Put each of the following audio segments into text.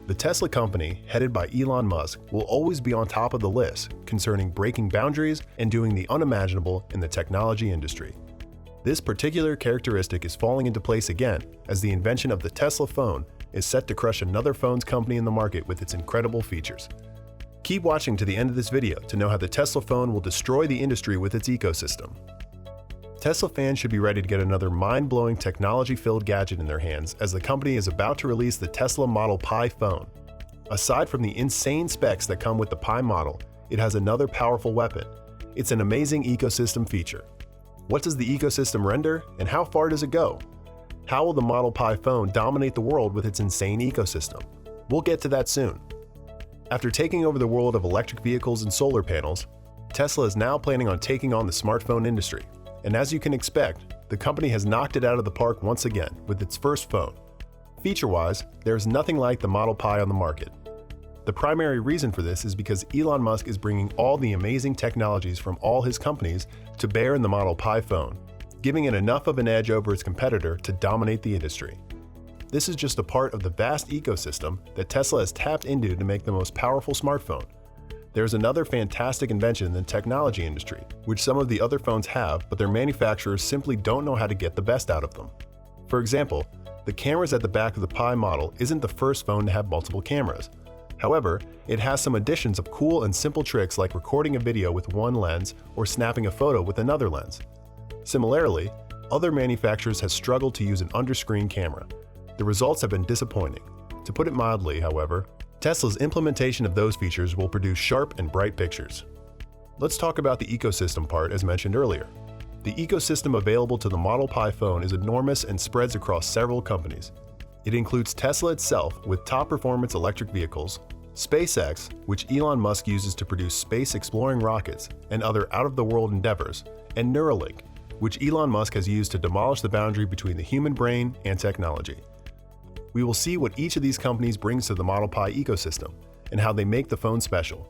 The Tesla company, headed by Elon Musk, will always be on top of the list concerning breaking boundaries and doing the unimaginable in the technology industry. This particular characteristic is falling into place again as the invention of the Tesla phone is set to crush another phones company in the market with its incredible features. Keep watching to the end of this video to know how the Tesla phone will destroy the industry with its ecosystem. Tesla fans should be ready to get another mind-blowing technology-filled gadget in their hands as the company is about to release the Tesla Model Pi phone. Aside from the insane specs that come with the Pi model, it has another powerful weapon. It's an amazing ecosystem feature. What does the ecosystem render, and how far does it go? How will the Model Pi phone dominate the world with its insane ecosystem? We'll get to that soon. After taking over the world of electric vehicles and solar panels, Tesla is now planning on taking on the smartphone industry. And as you can expect, the company has knocked it out of the park once again with its first phone. Feature-wise, there is nothing like the Model Pi on the market. The primary reason for this is because Elon Musk is bringing all the amazing technologies from all his companies to bear in the Model Pi phone, giving it enough of an edge over its competitor to dominate the industry. This is just a part of the vast ecosystem that Tesla has tapped into to make the most powerful smartphone. There's another fantastic invention in the technology industry, which some of the other phones have, but their manufacturers simply don't know how to get the best out of them. For example, the cameras at the back of the Pi model isn't the first phone to have multiple cameras. However, it has some additions of cool and simple tricks like recording a video with one lens or snapping a photo with another lens. Similarly, other manufacturers have struggled to use an under-screen camera. The results have been disappointing. To put it mildly, however, Tesla's implementation of those features will produce sharp and bright pictures. Let's talk about the ecosystem part as mentioned earlier. The ecosystem available to the Model Pi phone is enormous and spreads across several companies. It includes Tesla itself with top-performance electric vehicles, SpaceX, which Elon Musk uses to produce space-exploring rockets and other out-of-the-world endeavors, and Neuralink, which Elon Musk has used to demolish the boundary between the human brain and technology. We will see what each of these companies brings to the Model Pi ecosystem and how they make the phone special.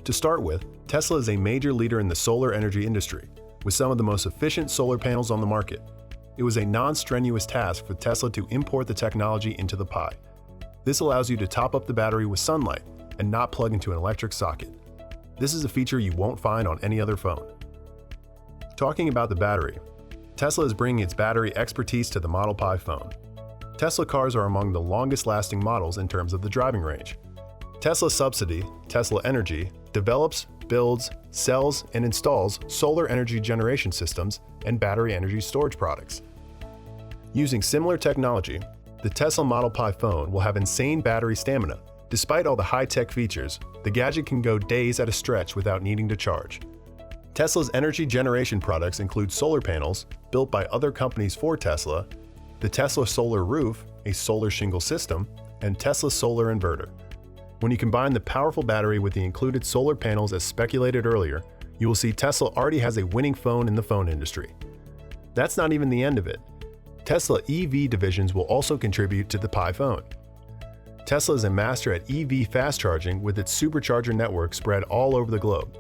To start with, Tesla is a major leader in the solar energy industry, with some of the most efficient solar panels on the market. It was a non-strenuous task for Tesla to import the technology into the Pi. This allows you to top up the battery with sunlight and not plug into an electric socket. This is a feature you won't find on any other phone. Talking about the battery, Tesla is bringing its battery expertise to the Model Pi phone. Tesla cars are among the longest-lasting models in terms of the driving range. Tesla Subsidy, Tesla Energy, develops, builds, sells, and installs solar energy generation systems and battery energy storage products. Using similar technology, the Tesla Model Pi phone will have insane battery stamina. Despite all the high-tech features, the gadget can go days at a stretch without needing to charge. Tesla's energy generation products include solar panels, built by other companies for Tesla, the Tesla Solar Roof, a solar shingle system, and Tesla Solar Inverter. When you combine the powerful battery with the included solar panels as speculated earlier, you will see Tesla already has a winning phone in the phone industry. That's not even the end of it. Tesla EV divisions will also contribute to the Pi phone. Tesla is a master at EV fast charging with its supercharger network spread all over the globe.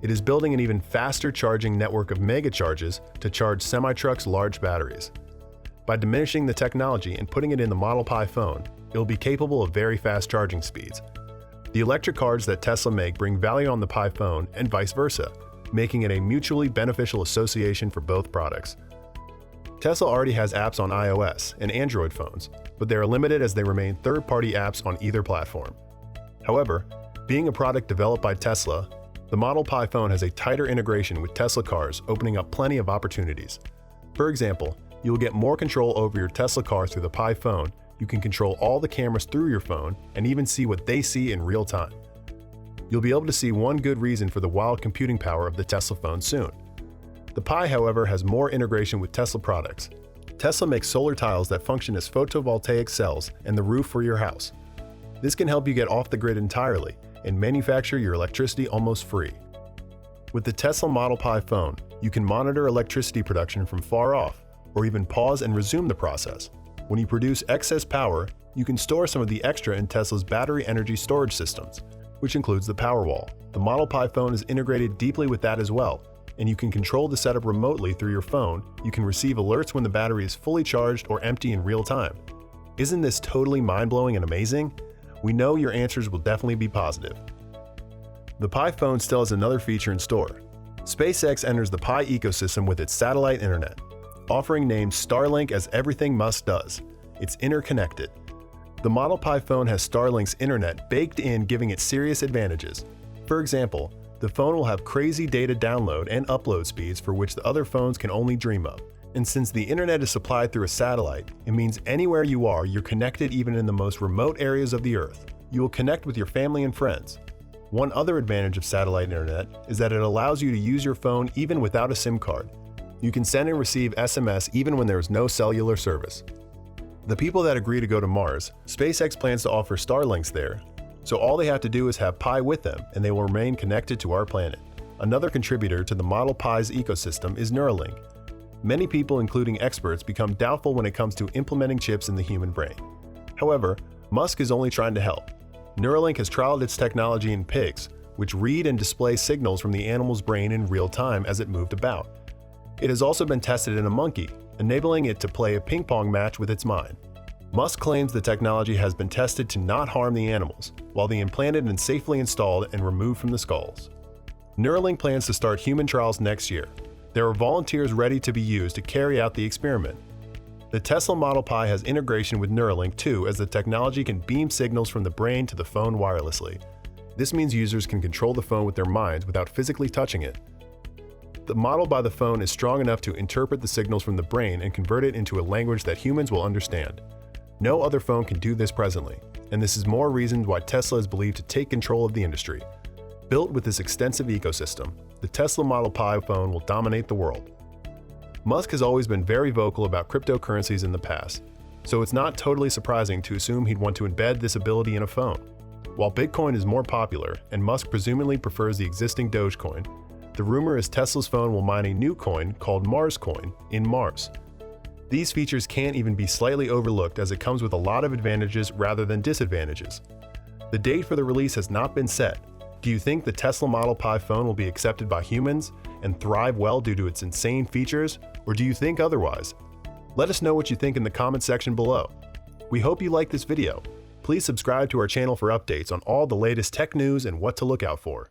It is building an even faster charging network of mega charges to charge semi-trucks' large batteries. By diminishing the technology and putting it in the Model Pi phone, it will be capable of very fast charging speeds. The electric cars that Tesla make bring value on the Pi phone and vice versa, making it a mutually beneficial association for both products. Tesla already has apps on iOS and Android phones, but they are limited as they remain third-party apps on either platform. However, being a product developed by Tesla, the Model Pi phone has a tighter integration with Tesla cars, opening up plenty of opportunities. For example, you will get more control over your Tesla car through the Pi phone. You can control all the cameras through your phone and even see what they see in real time. You'll be able to see one good reason for the wild computing power of the Tesla phone soon. The Pi, however, has more integration with Tesla products. Tesla makes solar tiles that function as photovoltaic cells and the roof for your house. This can help you get off the grid entirely and manufacture your electricity almost free. With the Tesla Model Pi phone, you can monitor electricity production from far off, or even pause and resume the process. When you produce excess power, you can store some of the extra in Tesla's battery energy storage systems, which includes the Powerwall. The Model Pi phone is integrated deeply with that as well, and you can control the setup remotely through your phone. You can receive alerts when the battery is fully charged or empty in real time. Isn't this totally mind-blowing and amazing? we know your answers will definitely be positive. The Pi phone still has another feature in store. SpaceX enters the Pi ecosystem with its satellite internet, offering named Starlink as everything Musk does. It's interconnected. The Model Pi phone has Starlink's internet baked in, giving it serious advantages. For example, the phone will have crazy data download and upload speeds for which the other phones can only dream of. And since the internet is supplied through a satellite, it means anywhere you are, you're connected even in the most remote areas of the Earth. You will connect with your family and friends. One other advantage of satellite internet is that it allows you to use your phone even without a SIM card. You can send and receive SMS even when there is no cellular service. The people that agree to go to Mars, SpaceX plans to offer Starlinks there, so all they have to do is have Pi with them and they will remain connected to our planet. Another contributor to the Model Pi's ecosystem is Neuralink. Many people, including experts, become doubtful when it comes to implementing chips in the human brain. However, Musk is only trying to help. Neuralink has trialed its technology in pigs, which read and display signals from the animal's brain in real time as it moved about. It has also been tested in a monkey, enabling it to play a ping pong match with its mind. Musk claims the technology has been tested to not harm the animals, while the implanted and safely installed and removed from the skulls. Neuralink plans to start human trials next year. There are volunteers ready to be used to carry out the experiment. The Tesla Model Pi has integration with Neuralink too, as the technology can beam signals from the brain to the phone wirelessly. This means users can control the phone with their minds without physically touching it. The model by the phone is strong enough to interpret the signals from the brain and convert it into a language that humans will understand. No other phone can do this presently, and this is more reasons why Tesla is believed to take control of the industry. Built with this extensive ecosystem, the Tesla Model Pi phone will dominate the world. Musk has always been very vocal about cryptocurrencies in the past, so it's not totally surprising to assume he'd want to embed this ability in a phone. While Bitcoin is more popular, and Musk presumably prefers the existing Dogecoin, the rumor is Tesla's phone will mine a new coin called Mars Coin in Mars. These features can't even be slightly overlooked, as it comes with a lot of advantages rather than disadvantages. The date for the release has not been set. Do you think the Tesla Model Pi phone will be accepted by humans and thrive well due to its insane features, or do you think otherwise? Let us know what you think in the comment section below. We hope you liked this video. Please subscribe to our channel for updates on all the latest tech news and what to look out for.